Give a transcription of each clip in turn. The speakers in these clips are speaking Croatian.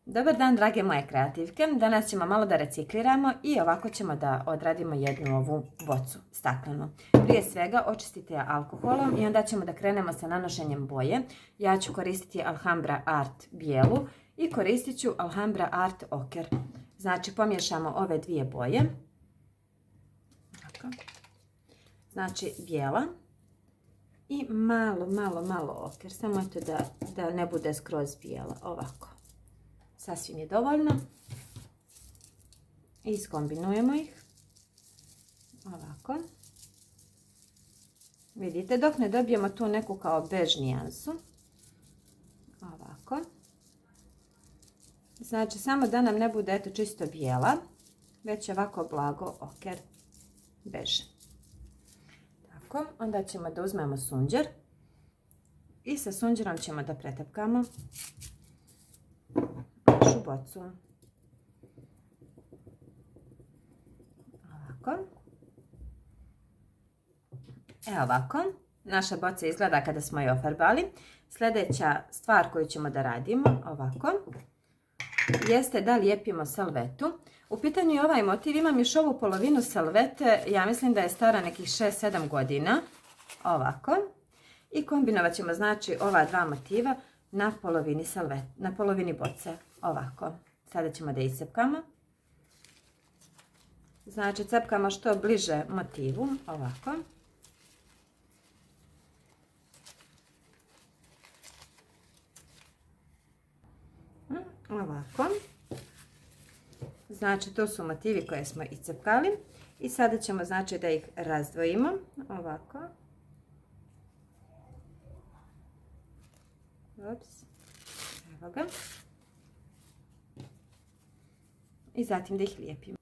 Dobar dan, drage moje kreativke. Danas ćemo malo da recikliramo i ovako ćemo da odradimo jednu ovu bocu staklenu. Prije svega očistite je alkoholom i onda ćemo da krenemo sa nanošenjem boje. Ja ću koristiti Alhambra Art bijelu i koristit ću Alhambra Art oker. Znači pomiješamo ove dvije boje. Znači bijela i malo oker. Samo eto da ne bude skroz bijela. Ovako. Sasvim je dovoljno. I iskombinujemo ih. Ovako. Vidite, dok ne dobijemo tu neku kao bež nijansu. Ovako. Znači, samo da nam ne bude eto čisto bijela, već ovako blago oker bež. Tako, onda ćemo da uzmemo sunđer. I sa sunđerom ćemo da pretapkamo našu bocu. Ovako. Evo ovako. Naša boca izgleda kada smo je ofarbali. Sljedeća stvar koju ćemo da radimo, ovako, jeste da lijepimo salvetu. U pitanju je ovaj motiv, imam još ovu polovinu salvete, ja mislim da je stara nekih 6-7 godina. Ovako. I kombinovat ćemo znači ova dva motiva na polovini salvete, na polovini boce. Ovako. Sada ćemo da iscepkamo. Znači cepkamo što bliže motivu. Ovako. Ovako. Znači to su motivi koje smo iscepkali. I sada ćemo znači da ih razdvojimo. Ovako. Ups. Evo ga. I zatim da ih lijepimo.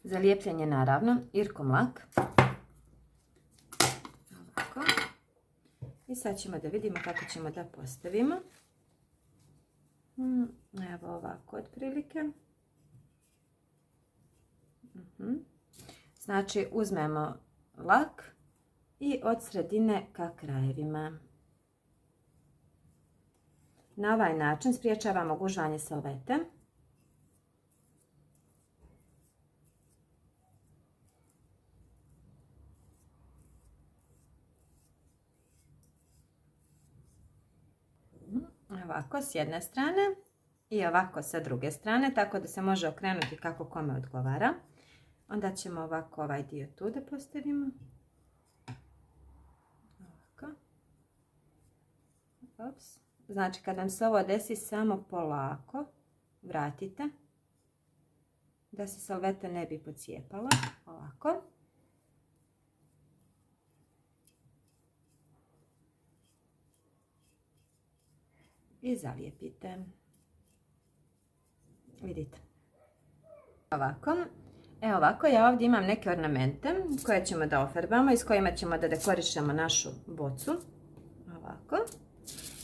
Za lijepljenje naravno Irkom lak. Ovako. I sad ćemo da vidimo kako ćemo da postavimo. Evo ovako otprilike. Znači uzmemo lak i od sredine ka krajevima. Na ovaj način spriječavamo gužvanje salvete. Ovako s jedne strane i ovako sa druge strane, tako da se može okrenuti kako kome odgovara. Onda ćemo ovako ovaj dio tu da postavimo. Ovako. Ops. Znači kad vam se ovo desi, samo polako vratite da se salveta ne bi pocijepala. Ovako. I zalijepite. Vidite. Ovako. Evo ovako, ja ovdje imam neke ornamente koje ćemo da ofarbamo i s kojima ćemo da dekorišemo našu bocu. Ovako.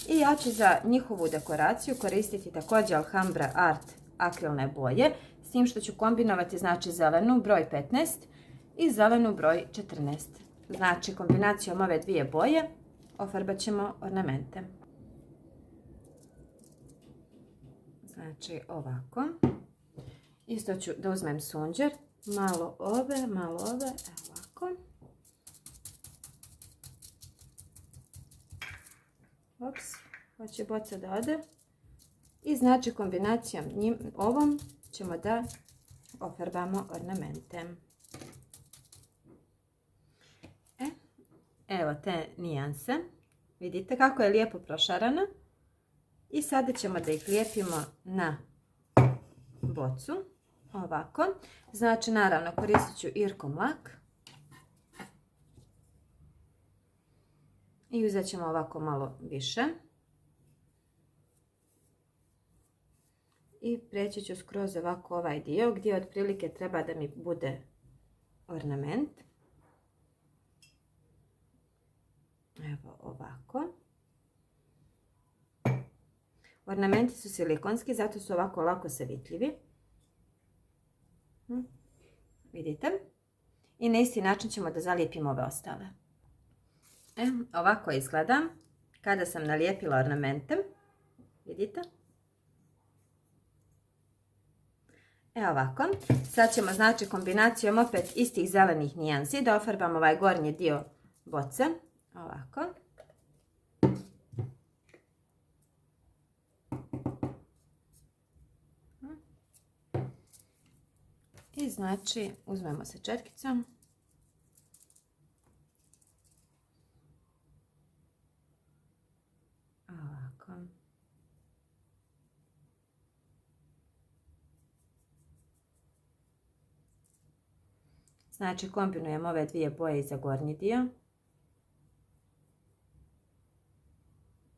I ja ću za njihovu dekoraciju koristiti također Alhambra Art akrilne boje, s tim što ću kombinovati znači zelenu broj 15 i zelenu broj 14. Znači kombinacijom ove dvije boje ofarbat ćemo ornamente. Znači ovako. Isto ću da uzmem sunđer, malo ove, evo ovako. Ops, hoće boca da ode. I znači kombinacijom ovom ćemo da ofarbamo ornamente. Evo te nijanse. Vidite kako je lijepo prošarana. I sada ćemo da ih lijepimo na bocu. Ovako. Znači naravno koristit ću Irkom lak. I uzet ćemo ovako malo više. I preći ću skroz ovako ovaj dio gdje otprilike treba da mi bude ornament. Evo ovako. Ornamenti su silikonski, zato su ovako lako se vitljivi. Vidite? I na isti način ćemo da zalijepimo ove ostale. Ovako izgleda kada sam nalijepila ornamente. Vidite? Evo ovako. Sad ćemo znači kombinacijom opet istih zelenih nijansi da ofarbamo ovaj gornji dio boce. Ovako. I znači uzmemo se četkicom. Ovako. Znači kombinujemo ove dvije boje za gornji dio.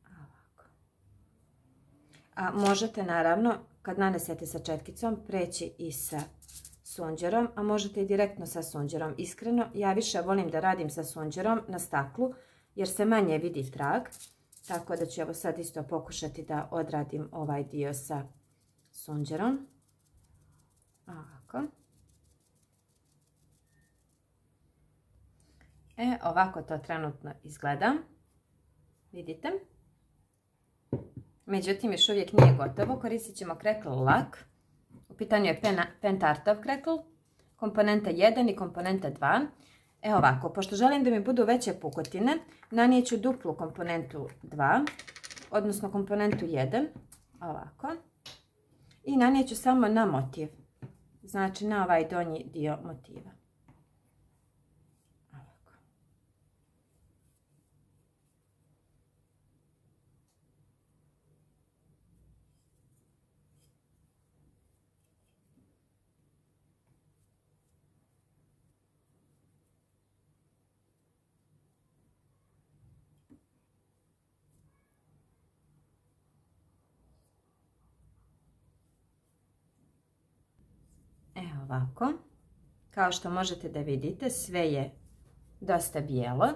Ovako. A možete naravno kad nanesete sa četkicom preći i sa sunđerom, a možete i direktno sa sunđerom. Iskreno, ja više volim da radim sa sunđerom na staklu jer se manje vidi trag. Tako da ću evo sad isto pokušati da odradim ovaj dio sa sunđerom. Ovako. Ovako to trenutno izgleda. Vidite? Međutim, još uvijek nije gotovo. Koristit ćemo Crackle lak. U pitanju je Pentartov Crackle. Komponenta 1 i komponenta 2. Ovako, pošto želim da mi budu veće pukotine, nanijeću duplu komponentu 2, odnosno komponentu 1. Ovako. I nanijeću samo na motiv. Znači na ovaj donji dio motiva. Evo ovako. Kao što možete da vidite, sve je dosta bijelo.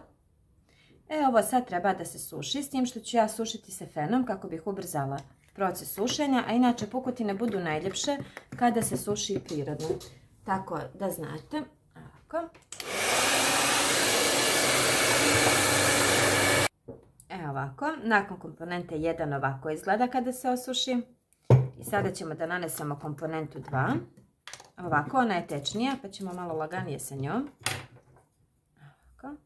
Ovo sad treba da se suši, s tim što ću ja sušiti se fenom kako bih ubrzala proces sušenja, a inače pukotine budu najljepše kada se suši prirodno. Tako da znate. Ovako. Evo ovako. Nakon komponente 1 ovako izgleda kada se osuši. I sada ćemo da nanesemo komponentu 2. Ovako, ona je tečnija, pa ćemo malo laganije sa njom. Ovako.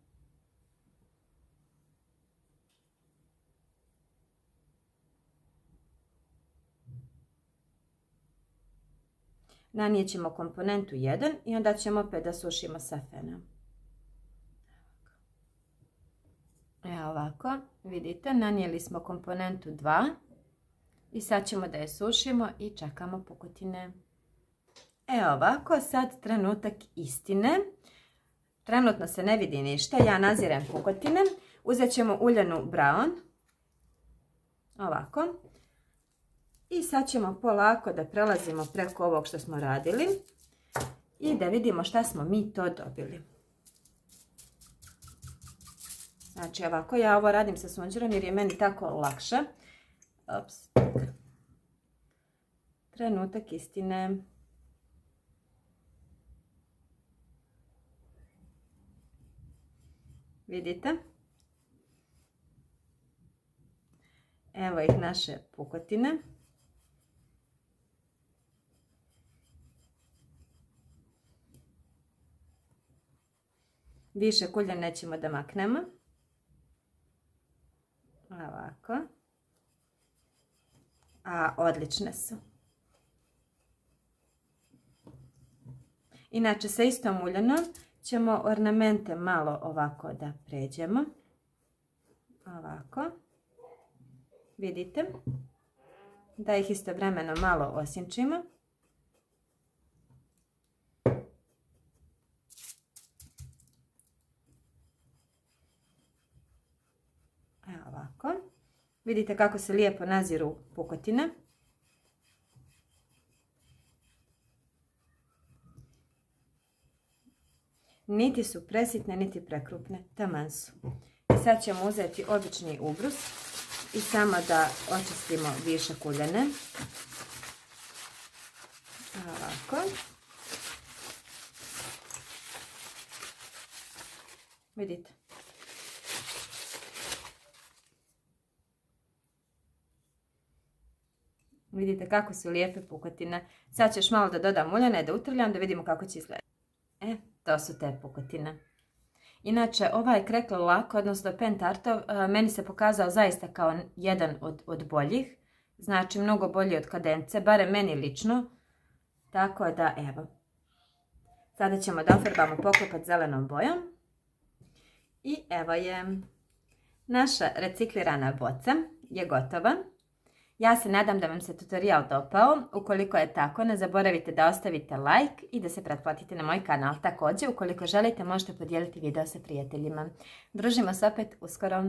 Nanijet ćemo komponentu 1 i onda ćemo opet da sušimo sa fenom. Evo ovako, vidite, nanijeli smo komponentu 2 i sad ćemo da je sušimo i čekamo pukotine. Evo ovako, sad trenutak istine. Trenutno se ne vidi ništa, ja nazirem pukotine. Uzet ćemo uljanu brown. Ovako. I sad ćemo polako da prelazimo preko ovog što smo radili. I da vidimo šta smo mi to dobili. Znači ovako, ja ovo radim sa sunđerom jer je meni tako lakše. Ops. Trenutak istine. Vidite? Evo ih naše pukotine. Više kulja nećemo da maknemo. Ovako. A odlične su. Inače sa istom uljanom ćemo ornamente malo ovako da pređemo. Ovako. Vidite? Da ih istovremeno malo osjenčimo. Evo ovako. Vidite kako se lijepo naziru pukotine. Niti su presitne, niti prekrupne, taman su. I sad ćemo uzeti obični ubrus i samo da očistimo višak uljane. Ovako. Vidite. Vidite kako su lijepe pukotine. Sad ću još malo da dodam uljane, da utrljam, da vidimo kako će izgledati. To su te pukotine. Inače, ovaj krekl lak, odnosno Pentartov, meni se pokazao zaista kao jedan od boljih. Znači, mnogo bolji od Kadence, barem meni lično. Tako da, evo. Sada ćemo da ofarbamo, poklopat zelenom bojom. I evo je. Naša reciklirana boca je gotova. Ja se nadam da vam se tutorial dopao. Ukoliko je tako, ne zaboravite da ostavite like i da se pretplatite na moj kanal. Također, ukoliko želite, možete podijeliti video sa prijateljima. Družimo se opet uskoro.